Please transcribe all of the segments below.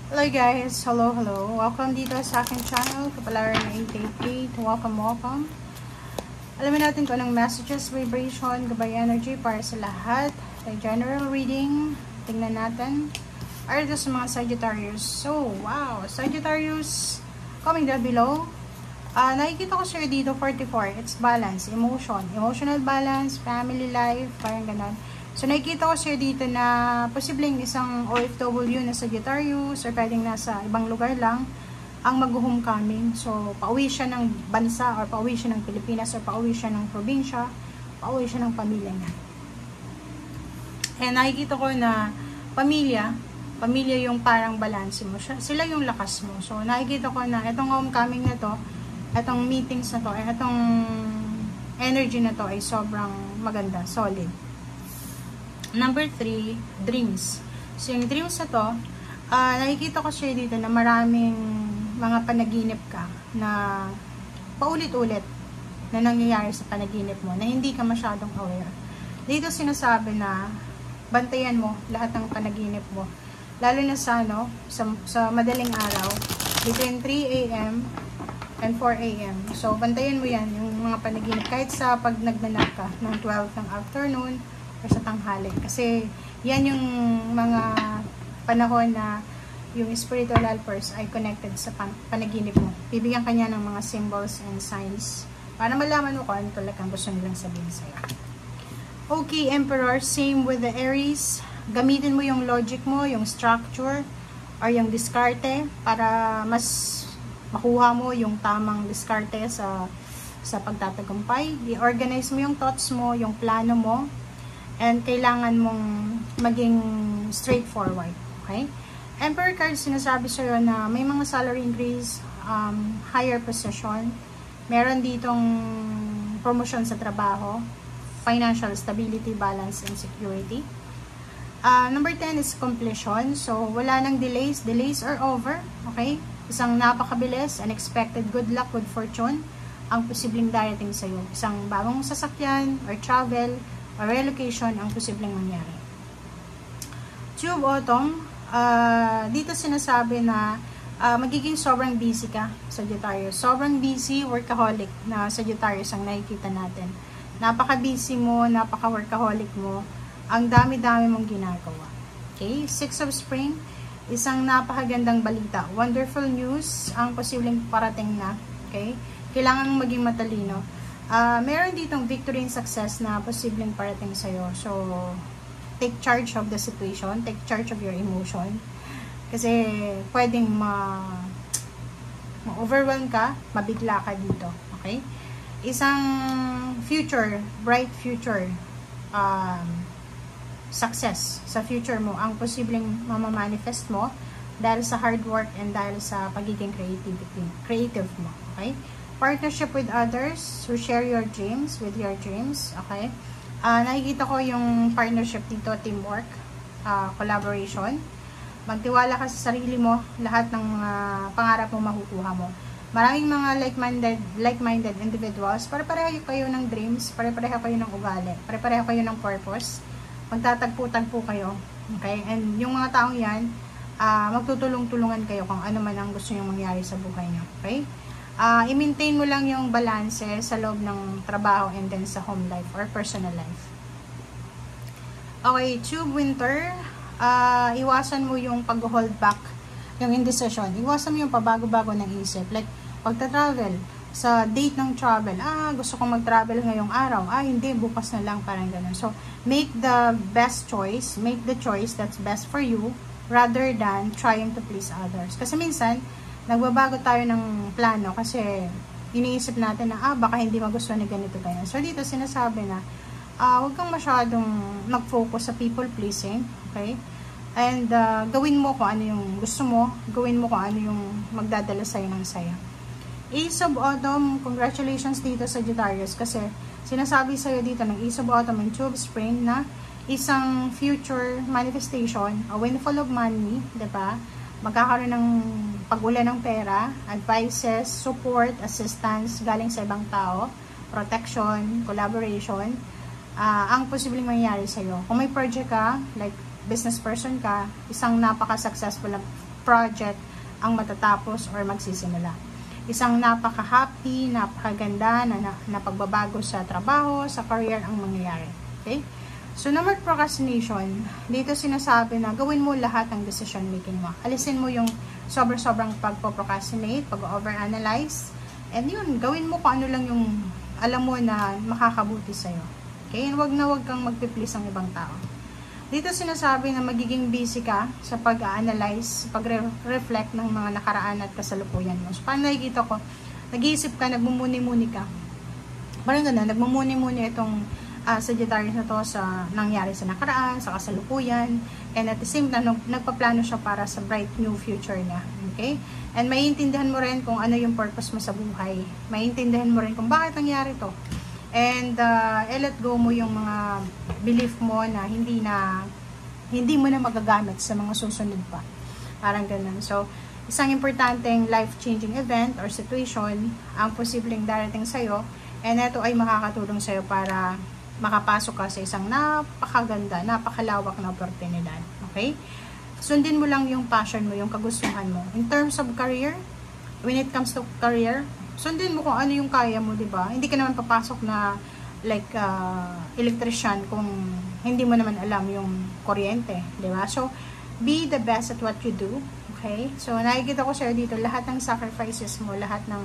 Hello guys, hello. Welcome dito sa aking channel, Kapalaran 888. Welcome. Alamin natin kung anong messages, vibration, gabay energy para sa lahat. Sa general reading, tingnan natin. Are ito sa mga Sagittarius. So, wow, Sagittarius, comment down below. Nakikita ko sa'yo dito 44. It's balance, emotional balance, family life, parang ganon. So, nakikita ko sa'yo dito na posibleng isang OFW na Sagittarius or pwedeng nasa ibang lugar lang ang mag-homecoming. So, pauwi siya ng bansa or pauwi siya ng Pilipinas or pauwi siya ng probinsya, pauwi siya ng pamilya niya. And nakikita ko na pamilya yung parang balance mo. Sila yung lakas mo. So, nakikita ko na itong homecoming na to, itong meetings na to, itong energy na to ay sobrang maganda, solid. Number 3, dreams. So, yung dreams na to, nakikita ko siya dito na maraming mga panaginip ka na paulit-ulit na nangyayari sa panaginip mo na hindi ka masyadong aware. Dito sinasabi na bantayan mo lahat ng panaginip mo. Lalo na sa madaling araw, between 3 a.m. and 4 a.m. So, bantayan mo yan, yung mga panaginip. Kahit sa pag nagnanap ka ng 12 ng afternoon, or sa tanghali. Kasi, yan yung mga panahon na yung spiritual helpers ay connected sa panaginip mo. Bibigyan ka niya ng mga symbols and signs para malaman mo kung ano talagang gusto nilang sabihin sa'yo. Okay, Emperor, same with the Aries. Gamitin mo yung logic mo, yung structure, or yung diskarte para mas makuha mo yung tamang diskarte sa pagtatagumpay. I-organize mo yung thoughts mo, yung plano mo, and kailangan mong maging straightforward. Okay? Emperor card, sinasabi sa'yo na may mga salary increase, higher position, meron ditong promotion sa trabaho, financial stability, balance, and security. Number 10 is completion. So, wala nang delays. Delays are over. Okay? Isang napakabilis, unexpected good luck, good fortune ang posibleng darating sa'yo. Isang bagong sasakyan or travel or relocation ang posibleng mangyari. Tube Autumn, dito sinasabi na magiging sobrang busy ka, Sagittarius. Sobrang busy, workaholic na Sagittarius ang nakikita natin. Napaka-busy mo, napaka-workaholic mo, ang dami-dami mong ginagawa. Okay? 6 of Spring, isang napakagandang balita. Wonderful news ang posibleng parating na. Okay? Kailangan mong maging matalino. Meron ditong victory and success na posibleng parating sa'yo. So, take charge of the situation. Take charge of your emotion. Kasi, pwedeng ma-overwhelm ka, mabigla ka dito. Okay? Isang future, bright future, success sa future mo, ang posibleng mamamanifest mo dahil sa hard work and dahil sa pagiging creative mo. Okay? Partnership with others who share your dreams with your dreams. Okay? Nakikita ko yung partnership dito, teamwork, collaboration. Magtiwala ka sa sarili mo, lahat ng pangarap mo makukuha mo. Maraming mga like-minded individuals, pare-pareho kayo ng dreams, pare-pareho kayo ng ugali, pare-pareho kayo ng purpose. Magtatagpo-tagpo kayo. Okay? And yung mga taong yan, magtutulong-tulungan kayo kung ano man ang gusto nyo mangyari sa buhay nyo. Okay? I-maintain mo lang yung balance sa loob ng trabaho and then sa home life or personal life. Okay, Tube Winter, iwasan mo yung pag-hold back, yung indecision. Iwasan mo yung pabago-bago ng isip. Like, pagta-travel, sa date ng travel, gusto kong mag-travel ngayong araw, hindi, bukas na lang, parang ganun. So, make the best choice, make the choice that's best for you, rather than trying to please others. Kasi minsan, nagbabago tayo ng plano kasi iniisip natin na baka hindi magustuhan ni ganito ganyan. So dito sinasabi na huwag kang masyadong mag-focus sa people pleasing, okay? And gawin mo kung ano yung gusto mo, gawin mo kung ano yung magdadala sa'yo ng saya. Ace of Autumn, congratulations dito sa Sagittarius kasi sinasabi sa'yo dito ng Ace of Autumn and Two of Spring na isang future manifestation, a windfall of money, diba? Magkakaroon ng pag-ulan ng pera, advices, support, assistance galing sa ibang tao, protection, collaboration, ang posibleng mangyari sa'yo. Kung may project ka, like business person ka, isang napaka-successful project ang matatapos or magsisimula. Isang napaka-happy, napakaganda na pagbabago sa trabaho, sa career ang mangyayari. Okay? So, number procrastination, dito sinasabi na gawin mo lahat ng decision making mo. Alisin mo yung sobrang pagpo-procrastinate, pag-overanalyze, and yun, gawin mo kung ano lang yung alam mo na makakabuti sa'yo. Okay? And wag kang magpiplease ang ibang tao. Dito sinasabi na magiging busy ka sa pag-analyze, pag-reflect ng mga nakaraan at kasalukuyan mo. So, paano nakikita ko? Nag-iisip ka, nagmumuni-muni ka. Parang gano'n, nagmumuni-muni itong Sagittarius na to sa nangyari sa nakaraan, sa kasalukuyan, and at the same time, nagpaplano siya para sa bright new future niya. Okay? And maiintindihan mo rin kung ano yung purpose mo sa buhay. Maiintindihan mo rin kung bakit nangyari to. And let go mo yung mga belief mo na hindi mo na magagamit sa mga susunod pa. Parang ganun. So, isang importanteng life-changing event or situation ang posibleng darating sa'yo, and ito ay makakatulong sa'yo para makapasok ka sa isang napakaganda, napakalawak na oportunidad. Okay? Sundin mo lang yung passion mo, yung kagustuhan mo. In terms of career, when it comes to career, sundin mo kung ano yung kaya mo, di ba? Hindi ka naman papasok na like electrician kung hindi mo naman alam yung kuryente, di ba? So, be the best at what you do, okay? So, nakikita ko sa'yo dito, lahat ng sacrifices mo, lahat ng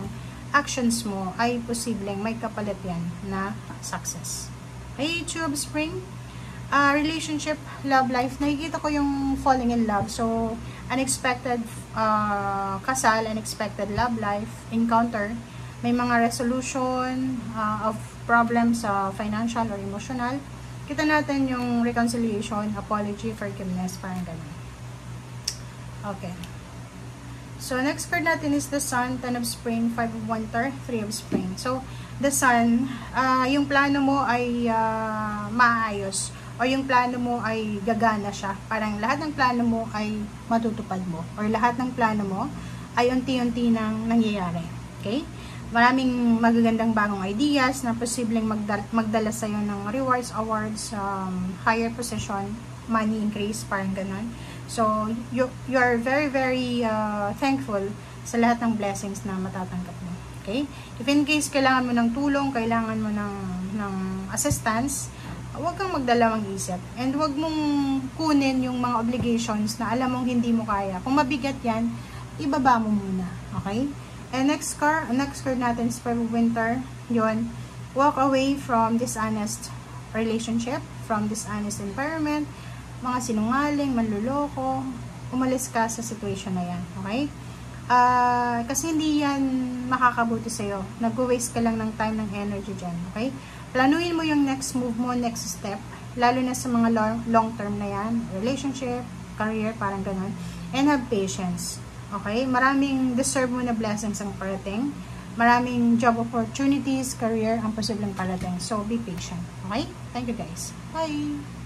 actions mo ay posibleng may kapalit yan na success. Hey, YouTube Spring, relationship, love life, nakikita ko yung falling in love. So, unexpected kasal, unexpected love life, encounter, may mga resolution of problems sa financial or emotional. Kita natin yung reconciliation, apology, forgiveness, parang ganun. Okay. So, next card natin is the Sun, 10 of Spring, 5 of Winter, 3 of Spring. So, the Sun, yung plano mo ay maayos. O yung plano mo ay gagana siya. Parang lahat ng plano mo ay matutupad mo. Or lahat ng plano mo ay unti-unti nang nangyayari. Okay? Maraming magagandang bagong ideas na posibleng magdala sa'yo ng rewards, awards, higher position, money increase, parang ganun. So, you are very, very thankful sa lahat ng blessings na matatanggap mo. Okay? If in case kailangan mo ng tulong, kailangan mo ng assistance, huwag kang magdalawang isip. And huwag mong kunin yung mga obligations na alam mong hindi mo kaya. Kung mabigat yan, ibaba mo muna. Okay? And next card natin is for Winter. Yun. Walk away from dishonest relationship, from dishonest environment, mga sinungaling, manluloko. Umalis ka sa situation na yan. Okay? Kasi hindi yan makakabuti sa'yo. Nag-waste ka lang ng time, ng energy dyan. Okay? Planuhin mo yung next move mo, next step, lalo na sa mga long term na yan, relationship, career, parang ganun, and have patience. Okay? Maraming deserve mo na blessings ang parating. Maraming job opportunities, career, ang posibleng parating. So, be patient. Okay? Thank you guys. Bye!